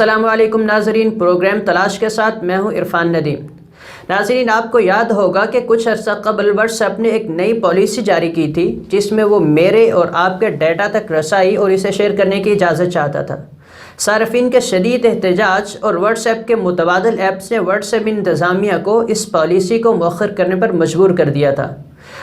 السلام علیکم ناظرین، پروگرام تلاش کے ساتھ میں ہوں عرفان ندیم۔ ناظرین، آپ کو یاد ہوگا کہ کچھ عرصہ قبل واٹس ایپ نے ایک نئی پالیسی جاری کی تھی جس میں وہ میرے اور آپ کے ڈیٹا تک رسائی اور اسے شیئر کرنے کی اجازت چاہتا تھا۔ صارفین کے شدید احتجاج اور واٹس ایپ کے متبادل ایپس نے واٹس ایپ انتظامیہ کو اس پالیسی کو مؤخر کرنے پر مجبور کر دیا تھا۔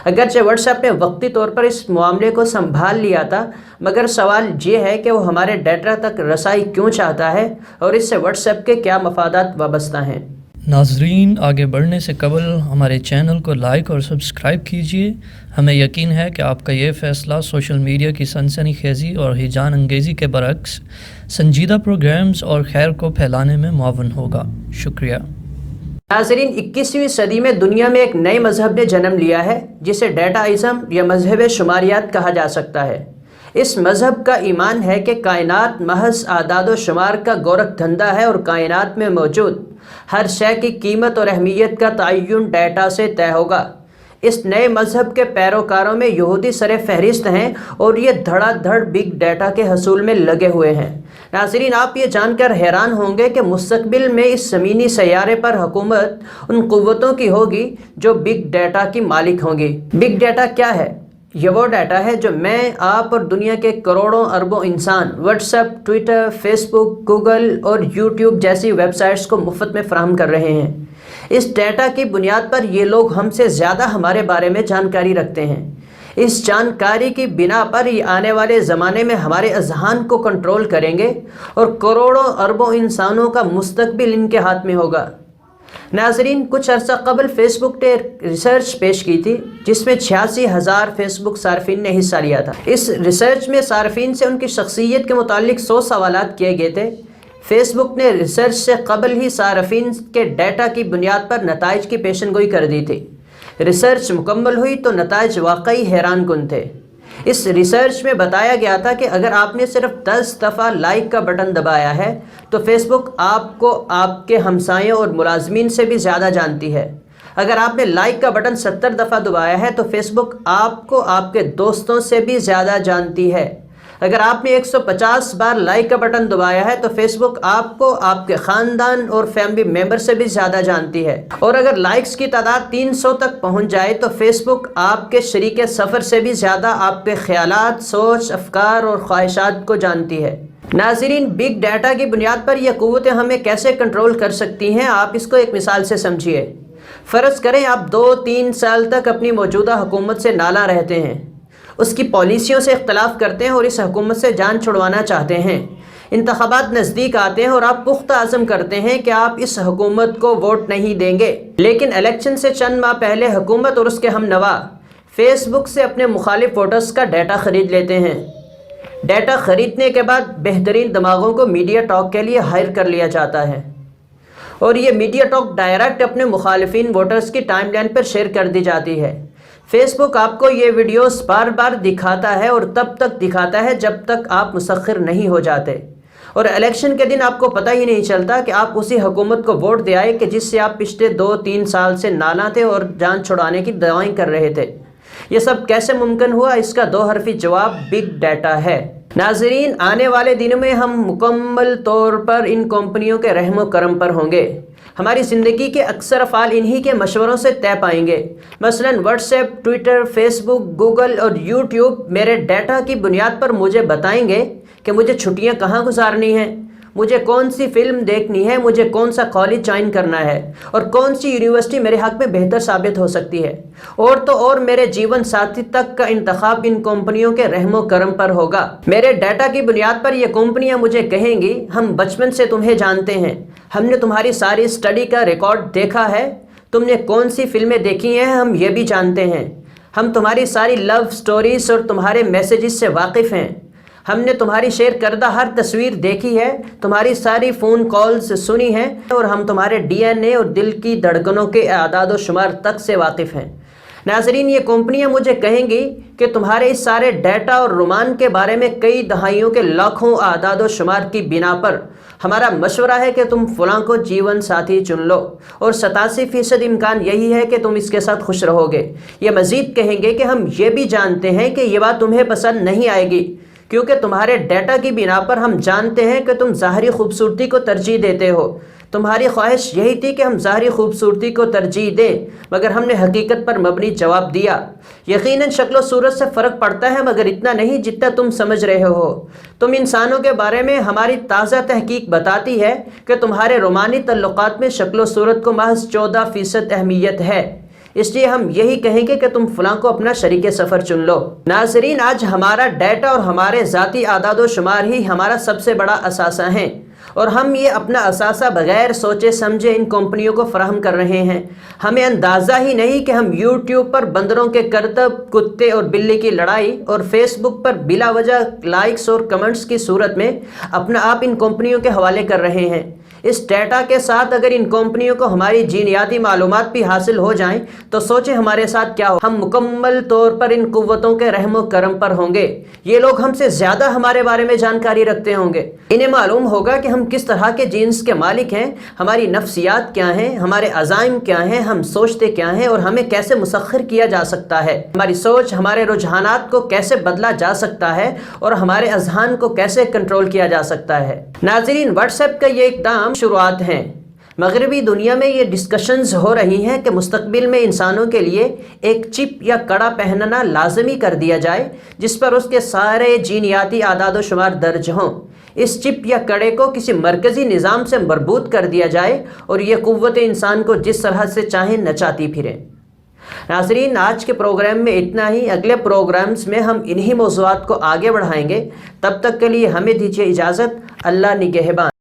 اگرچہ واٹس ایپ نے وقتی طور پر اس معاملے کو سنبھال لیا تھا، مگر سوال یہ ہے کہ وہ ہمارے ڈیٹا تک رسائی کیوں چاہتا ہے اور اس سے واٹس ایپ کے کیا مفادات وابستہ ہیں۔ ناظرین، آگے بڑھنے سے قبل ہمارے چینل کو لائک اور سبسکرائب کیجیے۔ ہمیں یقین ہے کہ آپ کا یہ فیصلہ سوشل میڈیا کی سنسنی خیزی اور ہیجان انگیزی کے برعکس سنجیدہ پروگرامز اور خیر کو پھیلانے میں معاون ہوگا۔ شکریہ۔ ناظرین، 21ویں صدی میں دنیا میں ایک نئے مذہب نے جنم لیا ہے جسے ڈیٹا ازم یا مذہب شماریات کہا جا سکتا ہے۔ اس مذہب کا ایمان ہے کہ کائنات محض اعداد و شمار کا گورکھ دھندا ہے اور کائنات میں موجود ہر شے کی قیمت اور اہمیت کا تعین ڈیٹا سے طے ہوگا۔ اس نئے مذہب کے پیروکاروں میں یہودی سر فہرست ہیں اور یہ دھڑا دھڑ بگ ڈیٹا کے حصول میں لگے ہوئے ہیں۔ ناظرین، آپ یہ جان کر حیران ہوں گے کہ مستقبل میں اس زمینی سیارے پر حکومت ان قوتوں کی ہوگی جو بگ ڈیٹا کی مالک ہوں گی۔ بگ ڈیٹا کیا ہے؟ یہ وہ ڈیٹا ہے جو میں، آپ اور دنیا کے کروڑوں اربوں انسان واٹس ایپ، ٹویٹر، فیس بک، گوگل اور یوٹیوب جیسی ویب سائٹس کو مفت میں فراہم کر رہے ہیں۔ اس ڈیٹا کی بنیاد پر یہ لوگ ہم سے زیادہ ہمارے بارے میں جانکاری رکھتے ہیں۔ اس جانکاری کی بنا پر یہ آنے والے زمانے میں ہمارے اذہان کو کنٹرول کریں گے اور کروڑوں اربوں انسانوں کا مستقبل ان کے ہاتھ میں ہوگا۔ ناظرین، کچھ عرصہ قبل فیس بک نے ریسرچ پیش کی تھی جس میں 86,000 فیس بک صارفین نے حصہ لیا تھا۔ اس ریسرچ میں صارفین سے ان کی شخصیت کے متعلق 100 سوالات کیے گئے تھے۔ فیس بک نے ریسرچ سے قبل ہی صارفین کے ڈیٹا کی بنیاد پر نتائج کی پیشن گوئی کر دی تھی۔ ریسرچ مکمل ہوئی تو نتائج واقعی حیران کن تھے۔ اس ریسرچ میں بتایا گیا تھا کہ اگر آپ نے صرف 10 دفعہ لائک کا بٹن دبایا ہے تو فیس بک آپ کو آپ کے ہمسایوں اور ملازمین سے بھی زیادہ جانتی ہے۔ اگر آپ نے لائک کا بٹن 70 دفعہ دبایا ہے تو فیس بک آپ کو آپ کے دوستوں سے بھی زیادہ جانتی ہے۔ اگر آپ نے 150 بار لائک کا بٹن دبایا ہے تو فیس بک آپ کو آپ کے خاندان اور فیملی ممبر سے بھی زیادہ جانتی ہے۔ اور اگر لائکس کی تعداد 300 تک پہنچ جائے تو فیس بک آپ کے شریک سفر سے بھی زیادہ آپ کے خیالات، سوچ، افکار اور خواہشات کو جانتی ہے۔ ناظرین، بگ ڈیٹا کی بنیاد پر یہ قوتیں ہمیں کیسے کنٹرول کر سکتی ہیں، آپ اس کو ایک مثال سے سمجھیے۔ فرض کریں آپ 2-3 سال تک اپنی موجودہ حکومت سے نالاں رہتے ہیں، اس کی پالیسیوں سے اختلاف کرتے ہیں اور اس حکومت سے جان چھڑوانا چاہتے ہیں۔ انتخابات نزدیک آتے ہیں اور آپ پختہ عزم کرتے ہیں کہ آپ اس حکومت کو ووٹ نہیں دیں گے، لیکن الیکشن سے چند ماہ پہلے حکومت اور اس کے ہم نوا فیس بک سے اپنے مخالف ووٹرز کا ڈیٹا خرید لیتے ہیں۔ ڈیٹا خریدنے کے بعد بہترین دماغوں کو میڈیا ٹاک کے لیے ہائر کر لیا جاتا ہے اور یہ میڈیا ٹاک ڈائریکٹ اپنے مخالفین ووٹرز کی ٹائم لائن پر شیئر کر دی جاتی ہے۔ فیس بک آپ کو یہ ویڈیوز بار بار دکھاتا ہے اور تب تک دکھاتا ہے جب تک آپ مسخر نہیں ہو جاتے، اور الیکشن کے دن آپ کو پتہ ہی نہیں چلتا کہ آپ اسی حکومت کو ووٹ دے آئے کہ جس سے آپ پچھلے 2-3 سال سے نالاں تھے اور جان چھڑانے کی دعائیں کر رہے تھے۔ یہ سب کیسے ممکن ہوا؟ اس کا 2 حرفی جواب بگ ڈیٹا ہے۔ ناظرین، آنے والے دنوں میں ہم مکمل طور پر ان کمپنیوں کے رحم و کرم پر ہوں گے۔ ہماری زندگی کے اکثر افعال انہی کے مشوروں سے طے پائیں گے۔ مثلا واٹس ایپ، ٹویٹر، فیس بک، گوگل اور یوٹیوب میرے ڈیٹا کی بنیاد پر مجھے بتائیں گے کہ مجھے چھٹیاں کہاں گزارنی ہیں، مجھے کون سی فلم دیکھنی ہے، مجھے کون سا کالج جوائن کرنا ہے اور کون سی یونیورسٹی میرے حق میں بہتر ثابت ہو سکتی ہے، اور تو اور میرے جیون ساتھی تک کا انتخاب ان کمپنیوں کے رحم و کرم پر ہوگا۔ میرے ڈیٹا کی بنیاد پر یہ کمپنیاں مجھے کہیں گی، ہم بچپن سے تمہیں جانتے ہیں، ہم نے تمہاری ساری اسٹڈی کا ریکارڈ دیکھا ہے، تم نے کون سی فلمیں دیکھی ہیں ہم یہ بھی جانتے ہیں، ہم تمہاری ساری لو سٹوریز اور تمہارے میسیجز سے واقف ہیں، ہم نے تمہاری شیئر کردہ ہر تصویر دیکھی ہے، تمہاری ساری فون کالز سنی ہیں اور ہم تمہارے ڈی این اے اور دل کی دھڑکنوں کے اعداد و شمار تک سے واقف ہیں۔ ناظرین، یہ کمپنیاں مجھے کہیں گی کہ تمہارے اس سارے ڈیٹا اور رومان کے بارے میں کئی دہائیوں کے لاکھوں اعداد و شمار کی بنا پر ہمارا مشورہ ہے کہ تم فلاں کو جیون ساتھی چن لو، اور 87% امکان یہی ہے کہ تم اس کے ساتھ خوش رہو گے۔ یہ مزید کہیں گے کہ ہم یہ بھی جانتے ہیں کہ یہ بات تمہیں پسند نہیں آئے گی، کیونکہ تمہارے ڈیٹا کی بنا پر ہم جانتے ہیں کہ تم ظاہری خوبصورتی کو ترجیح دیتے ہو۔ تمہاری خواہش یہی تھی کہ ہم ظاہری خوبصورتی کو ترجیح دیں، مگر ہم نے حقیقت پر مبنی جواب دیا۔ یقیناً شکل و صورت سے فرق پڑتا ہے، مگر اتنا نہیں جتنا تم سمجھ رہے ہو۔ تم انسانوں کے بارے میں ہماری تازہ تحقیق بتاتی ہے کہ تمہارے رومانی تعلقات میں شکل و صورت کو محض 14% اہمیت ہے۔ اس لیے ہم یہی کہیں گے کہ تم فلاں کو اپنا شریک سفر چن لو۔ ناظرین، آج ہمارا ڈیٹا اور ہمارے ذاتی اعداد و شمار ہی ہمارا سب سے بڑا اثاثہ ہیں، اور ہم یہ اپنا اثاثہ بغیر سوچے سمجھے ان کمپنیوں کو فراہم کر رہے ہیں۔ ہمیں اندازہ ہی نہیں کہ ہم یوٹیوب پر بندروں کے کرتب، کتے اور بلی کی لڑائی، اور فیس بک پر بلا وجہ لائکس اور کمنٹس کی صورت میں اپنا آپ ان کمپنیوں کے حوالے کر رہے ہیں۔ اس ڈیٹا کے ساتھ اگر ان کمپنیوں کو ہماری جینیاتی معلومات بھی حاصل ہو جائیں تو سوچیں ہمارے ساتھ کیا ہو۔ ہم مکمل طور پر ان قوتوں کے رحم و کرم پر ہوں گے۔ یہ لوگ ہم سے زیادہ ہمارے بارے میں جانکاری رکھتے ہوں گے۔ انہیں معلوم ہوگا کہ ہم کس طرح کے جینس کے مالک ہیں، ہماری نفسیات کیا ہیں، ہمارے عزائم کیا ہیں، ہم سوچتے کیا ہیں، اور ہمیں کیسے مسخر کیا جا سکتا ہے۔ ہماری سوچ، ہمارے رجحانات کو کیسے بدلا جا سکتا ہے، اور ہمارے اذہان کو کیسے کنٹرول کیا جا سکتا ہے۔ ناظرین، واٹس ایپ کا یہ اقدام شروعات ہیں۔ مغربی دنیا میں یہ ڈسکشنز ہو رہی ہیں کہ مستقبل میں انسانوں کے لیے ایک چپ یا کڑا پہننا لازمی کر دیا جائے جس پر اس کے سارے جینیاتی اعداد و شمار درج ہوں۔ اس چپ یا کڑے کو کسی مرکزی نظام سے مربوط کر دیا جائے اور یہ قوت انسان کو جس طرح سے چاہیں نچاتی پھریں۔ ناظرین، آج کے پروگرام میں اتنا ہی۔ اگلے پروگرامز میں ہم انہی موضوعات کو آگے بڑھائیں گے۔ تب تک کے لیے ہمیں دیجیے اجازت۔ اللہ نگہبان۔